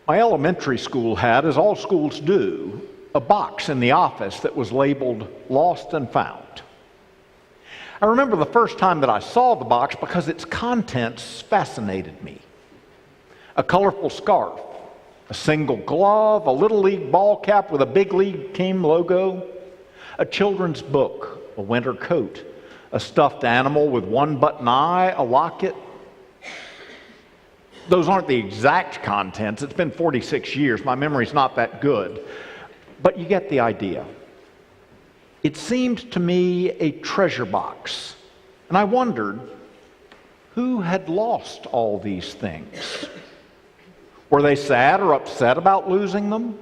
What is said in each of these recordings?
My elementary school had, as all schools do, a box in the office that was labeled Lost and Found. I remember the first time that I saw the box because its contents fascinated me. A colorful scarf, a single glove, a Little League ball cap with a Big League team logo, a children's book, a winter coat, a stuffed animal with one button eye, a locket. Those aren't the exact contents. It's been 46 years. My memory's not that good. But you get the idea. It seemed to me a treasure box. And I wondered, who had lost all these things? Were they sad or upset about losing them?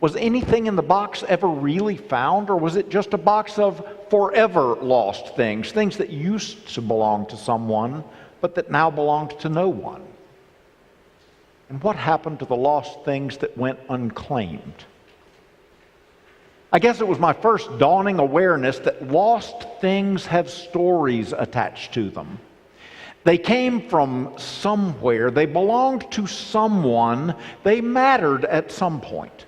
Was anything in the box ever really found, or was it just a box of forever lost things, things that used to belong to someone, but that now belonged to no one? And what happened to the lost things that went unclaimed? I guess it was my first dawning awareness that lost things have stories attached to them. They came from somewhere. They belonged to someone. They mattered at some point.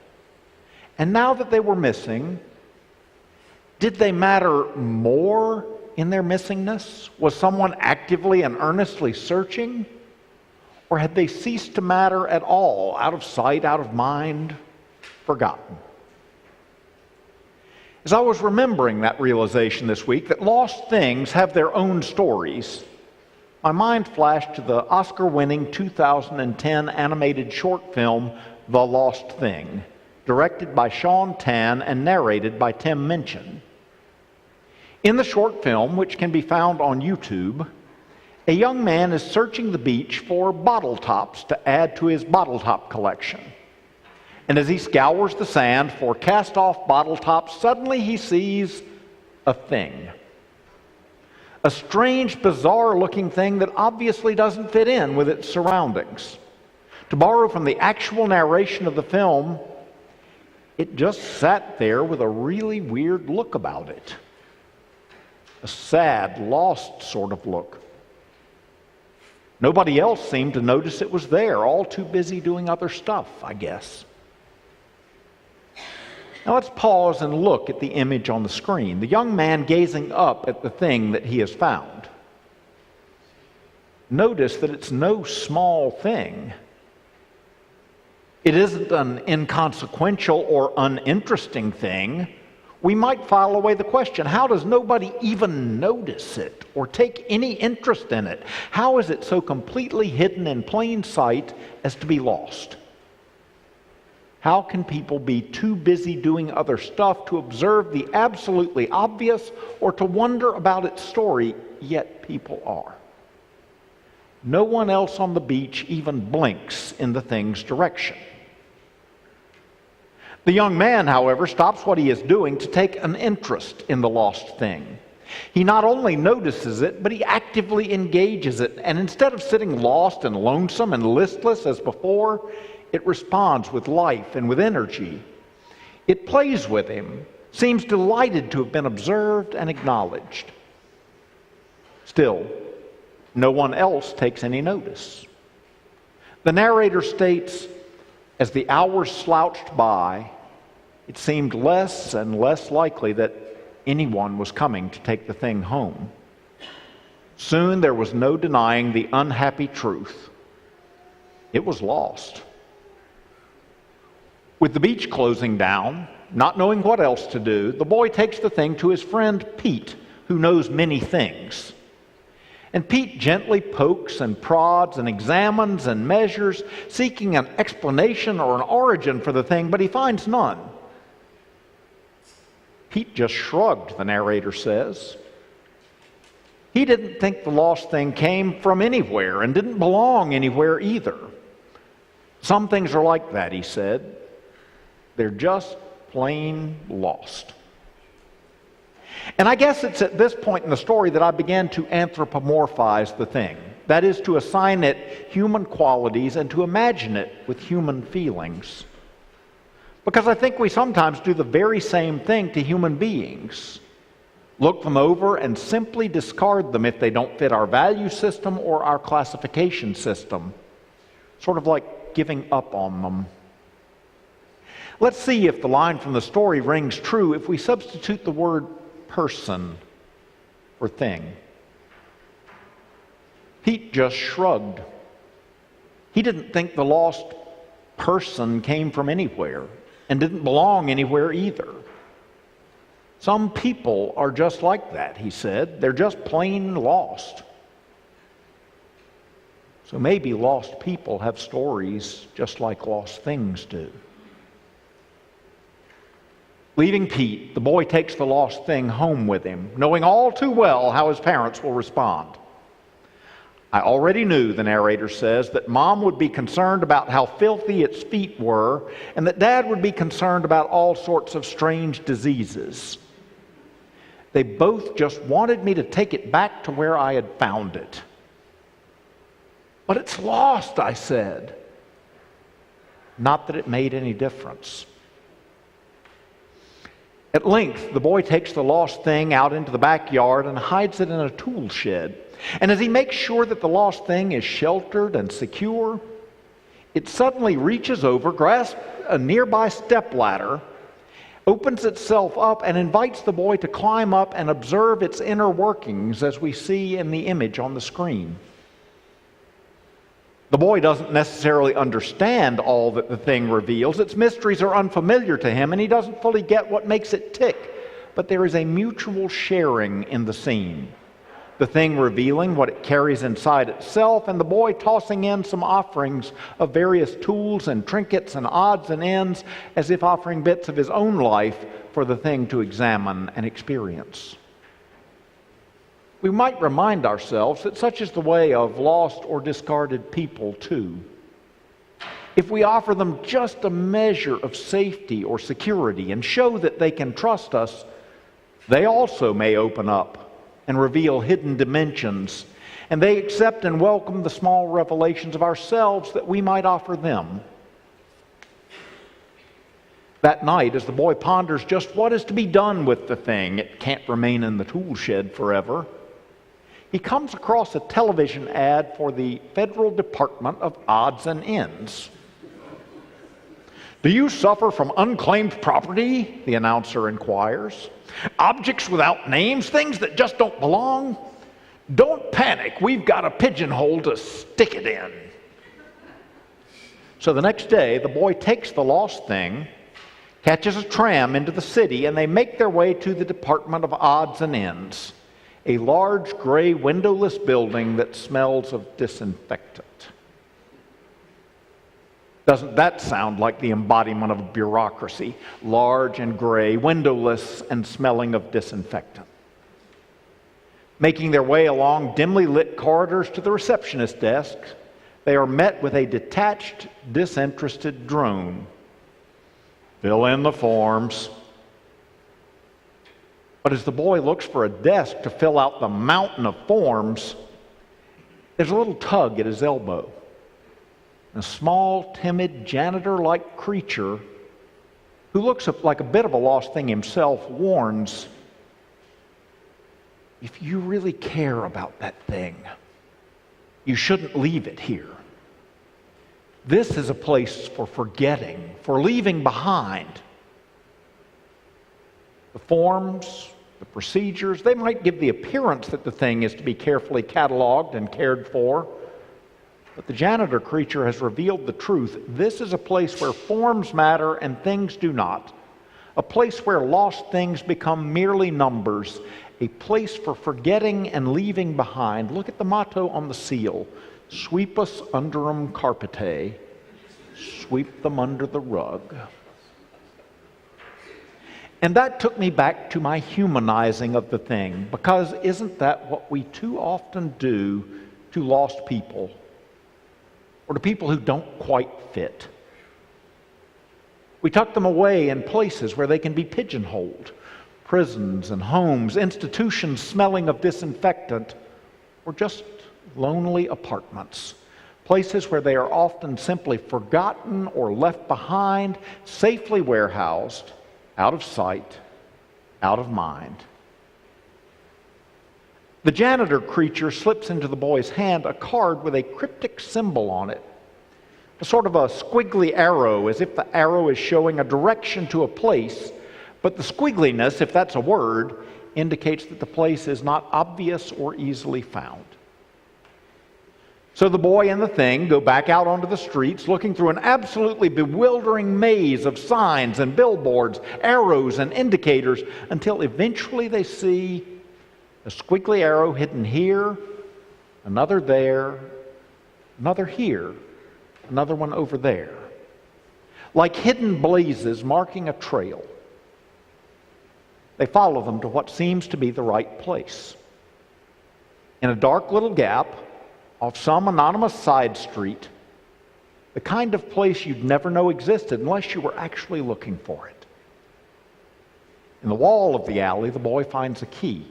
And now that they were missing, did they matter more in their missingness? Was someone actively and earnestly searching? Or had they ceased to matter at all, out of sight, out of mind, forgotten? As I was remembering that realization this week, that lost things have their own stories, my mind flashed to the Oscar-winning 2010 animated short film, The Lost Thing, directed by Sean Tan and narrated by Tim Minchin. In the short film, which can be found on YouTube, a young man is searching the beach for bottle tops to add to his bottle top collection. And as he scours the sand for cast-off bottle tops, suddenly he sees a thing. A strange, bizarre-looking thing that obviously doesn't fit in with its surroundings. To borrow from the actual narration of the film, it just sat there with a really weird look about it. A sad, lost sort of look. Nobody else seemed to notice it was there, all too busy doing other stuff, I guess. Now let's pause and look at the image on the screen. The young man gazing up at the thing that he has found. Notice that it's no small thing. It isn't an inconsequential or uninteresting thing. We might file away the question, how does nobody even notice it or take any interest in it? How is it so completely hidden in plain sight as to be lost? How can people be too busy doing other stuff to observe the absolutely obvious or to wonder about its story, yet people are? No one else on the beach even blinks in the thing's direction. The young man, however, stops what he is doing to take an interest in the lost thing. He not only notices it, but he actively engages it. And instead of sitting lost and lonesome and listless as before, it responds with life and with energy. It plays with him, seems delighted to have been observed and acknowledged. Still, no one else takes any notice. The narrator states, as the hours slouched by, it seemed less and less likely that anyone was coming to take the thing home. Soon there was no denying the unhappy truth. It was lost. With the beach closing down, not knowing what else to do, the boy takes the thing to his friend Pete, who knows many things. And Pete gently pokes and prods and examines and measures, seeking an explanation or an origin for the thing, but he finds none. Pete just shrugged, the narrator says. He didn't think the lost thing came from anywhere and didn't belong anywhere either. Some things are like that, he said. They're just plain lost. And I guess it's at this point in the story that I began to anthropomorphize the thing. That is, to assign it human qualities and to imagine it with human feelings. Because I think we sometimes do the very same thing to human beings. Look them over and simply discard them if they don't fit our value system or our classification system. Sort of like giving up on them. Let's see if the line from the story rings true if we substitute the word person for thing. Pete just shrugged. He didn't think the lost person came from anywhere and didn't belong anywhere either. Some people are just like that, he said. They're just plain lost. So maybe lost people have stories just like lost things do. Leaving Pete, the boy takes the lost thing home with him, knowing all too well how his parents will respond. I already knew, the narrator says, that Mom would be concerned about how filthy its feet were, and that Dad would be concerned about all sorts of strange diseases. They both just wanted me to take it back to where I had found it. But it's lost, I said. Not that it made any difference. At length, the boy takes the lost thing out into the backyard and hides it in a tool shed. And as he makes sure that the lost thing is sheltered and secure, it suddenly reaches over, grasps a nearby stepladder, opens itself up, and invites the boy to climb up and observe its inner workings as we see in the image on the screen. The boy doesn't necessarily understand all that the thing reveals. Its mysteries are unfamiliar to him, and he doesn't fully get what makes it tick. But there is a mutual sharing in the scene. The thing revealing what it carries inside itself, and the boy tossing in some offerings of various tools and trinkets and odds and ends, as if offering bits of his own life for the thing to examine and experience. We might remind ourselves that such is the way of lost or discarded people too. If we offer them just a measure of safety or security and show that they can trust us, they also may open up and reveal hidden dimensions, and they accept and welcome the small revelations of ourselves that we might offer them. That night, as the boy ponders just what is to be done with the thing, it can't remain in the tool shed forever, he comes across a television ad for the Federal Department of Odds and Ends. Do you suffer from unclaimed property? The announcer inquires. Objects without names, things that just don't belong? Don't panic, we've got a pigeonhole to stick it in. So the next day, the boy takes the lost thing, catches a tram into the city, and they make their way to the Department of Odds and Ends, a large gray windowless building that smells of disinfectant. Doesn't that sound like the embodiment of bureaucracy? Large and gray, windowless, and smelling of disinfectant. Making their way along dimly lit corridors to the receptionist desk, they are met with a detached, disinterested drone. Fill in the forms. But as the boy looks for a desk to fill out the mountain of forms, there's a little tug at his elbow. A small, timid, janitor-like creature who looks like a bit of a lost thing himself warns, if you really care about that thing, you shouldn't leave it here. This is a place for forgetting, for leaving behind. The forms, the procedures, they might give the appearance that the thing is to be carefully cataloged and cared for. But the janitor creature has revealed the truth. This is a place where forms matter and things do not. A place where lost things become merely numbers. A place for forgetting and leaving behind. Look at the motto on the seal. Sweepus underum carpete. Sweep them under the rug. And that took me back to my humanizing of the thing, because isn't that what we too often do to lost people, or to people who don't quite fit? We tuck them away in places where they can be pigeonholed, prisons and homes, institutions smelling of disinfectant, or just lonely apartments, places where they are often simply forgotten or left behind, safely warehoused, out of sight, out of mind. The janitor creature slips into the boy's hand a card with a cryptic symbol on it. a sort of a squiggly arrow, as if the arrow is showing a direction to a place, but the squiggliness, if that's a word, indicates that the place is not obvious or easily found. So the boy and the thing go back out onto the streets, looking through an absolutely bewildering maze of signs and billboards, arrows and indicators, until eventually they see a squiggly arrow hidden here, another there, another here, another one over there, like hidden blazes marking a trail. They follow them to what seems to be the right place. In a dark little gap off some anonymous side street, the kind of place you'd never know existed unless you were actually looking for it. In the wall of the alley, the boy finds a key.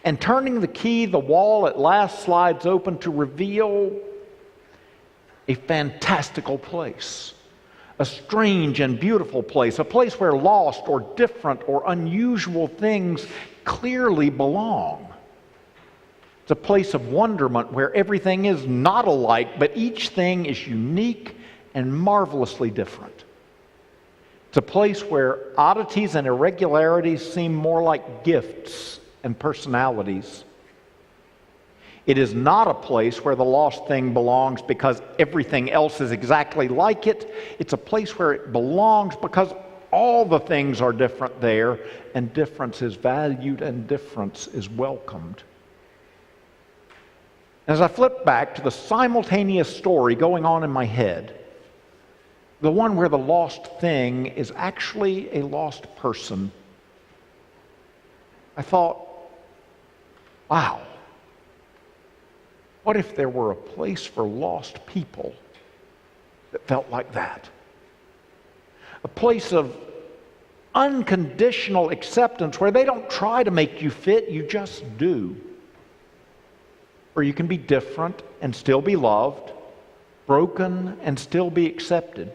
And turning the key, the wall at last slides open to reveal a fantastical place. A strange and beautiful place, a place where lost or different or unusual things clearly belong. It's a place of wonderment where everything is not alike, but each thing is unique and marvelously different. It's a place where oddities and irregularities seem more like gifts and personalities. It is not a place where the lost thing belongs because everything else is exactly like it. It's a place where it belongs because all the things are different there, and difference is valued and difference is welcomed. As I flip back to the simultaneous story going on in my head, the one where the lost thing is actually a lost person, I thought, wow. What if there were a place for lost people that felt like that? A place of unconditional acceptance where they don't try to make you fit, you just do. Where you can be different and still be loved, broken and still be accepted.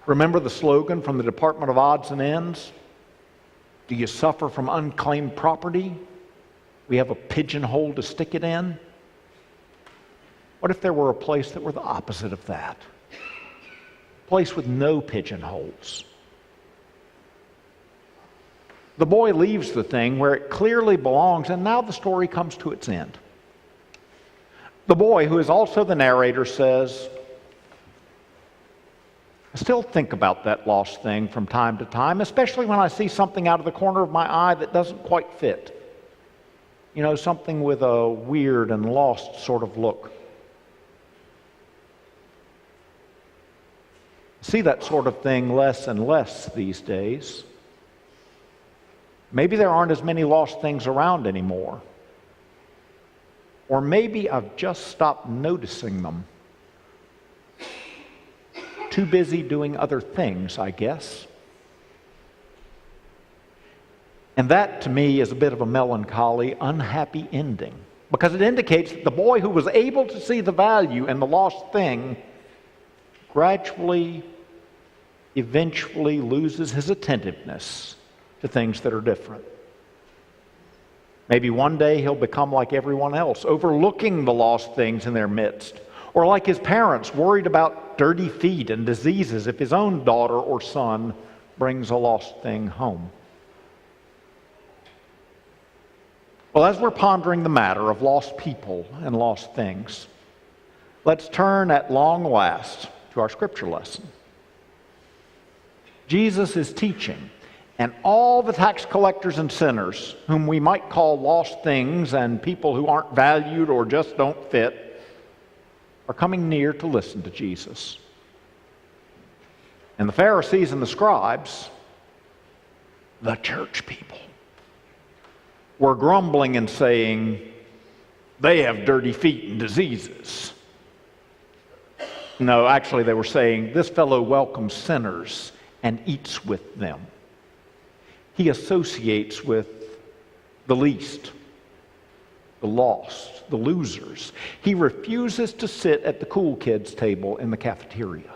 Remember the slogan from the Department of Odds and Ends? Do you suffer from unclaimed property? We have a pigeonhole to stick it in. What if there were a place that were the opposite of that? A place with no pigeonholes. The boy leaves the thing where it clearly belongs, and now the story comes to its end. The boy, who is also the narrator, says, I still think about that lost thing from time to time, especially when I see something out of the corner of my eye that doesn't quite fit. You know, something with a weird and lost sort of look. See that sort of thing less and less these days. Maybe there aren't as many lost things around anymore. Or maybe I've just stopped noticing them. Too busy doing other things, I guess. And that, to me, is a bit of a melancholy, unhappy ending, because it indicates that the boy who was able to see the value in the lost thing gradually, eventually loses his attentiveness to things that are different. Maybe one day he'll become like everyone else, overlooking the lost things in their midst, or like his parents, worried about dirty feet and diseases if his own daughter or son brings a lost thing home. Well, as we're pondering the matter of lost people and lost things, let's turn at long last to our scripture lesson. Jesus is teaching, and all the tax collectors and sinners, whom we might call lost things and people who aren't valued or just don't fit, are coming near to listen to Jesus. And the Pharisees and the scribes, the church people, were grumbling and saying, they have dirty feet and diseases. No, actually they were saying, this fellow welcomes sinners and eats with them. He associates with the least, the lost, the losers. He refuses to sit at the cool kids' table in the cafeteria.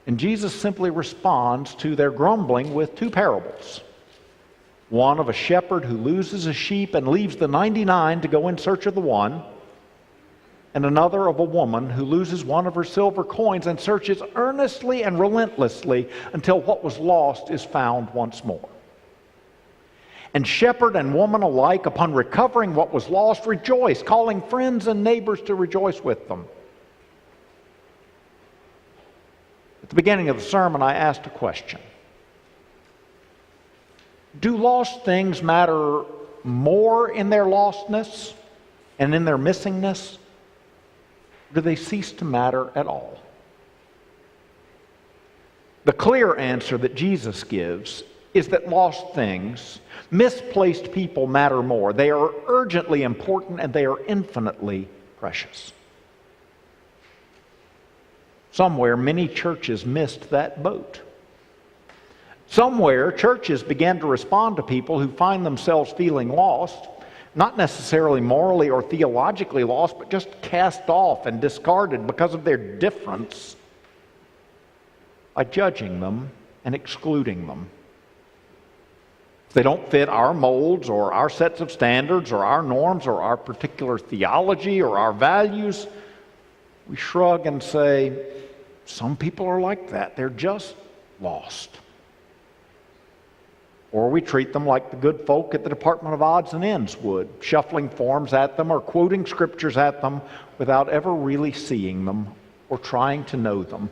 And Jesus simply responds to their grumbling with two parables. One of a shepherd who loses a sheep and leaves the 99 to go in search of the one. and another of a woman who loses one of her silver coins and searches earnestly and relentlessly until what was lost is found once more. And shepherd and woman alike, upon recovering what was lost, rejoice, calling friends and neighbors to rejoice with them. At the beginning of the sermon, I asked a question. Do lost things matter more in their lostness and in their missingness? Do they cease to matter at all? The clear answer that Jesus gives is that lost things, misplaced people matter more. They are urgently important and they are infinitely precious. Somewhere, many churches missed that boat. Somewhere, churches began to respond to people who find themselves feeling lost, not necessarily morally or theologically lost, but just cast off and discarded because of their difference, by judging them and excluding them. If they don't fit our molds or our sets of standards or our norms or our particular theology or our values, we shrug and say, some people are like that. They're just lost. Or we treat them like the good folk at the Department of Odds and Ends would, shuffling forms at them or quoting scriptures at them without ever really seeing them or trying to know them.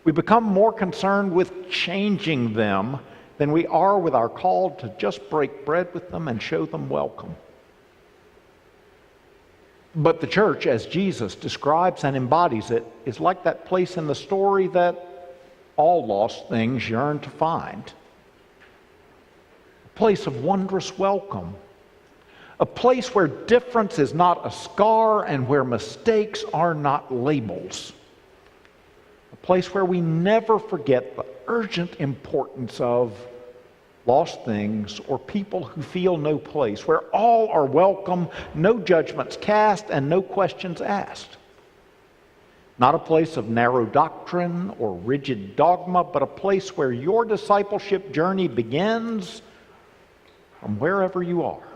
We become more concerned with changing them than we are with our call to just break bread with them and show them welcome. But the church, as Jesus describes and embodies it, is like that place in the story that all lost things yearn to find. A place of wondrous welcome. A place where difference is not a scar and where mistakes are not labels. A place where we never forget the urgent importance of lost things or people who feel no place, where all are welcome, no judgments cast, and no questions asked. Not a place of narrow doctrine or rigid dogma, but a place where your discipleship journey begins from wherever you are.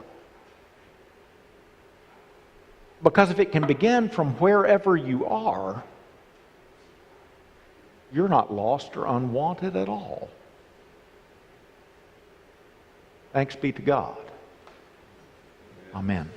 Because if it can begin from wherever you are, you're not lost or unwanted at all. Thanks be to God. Amen.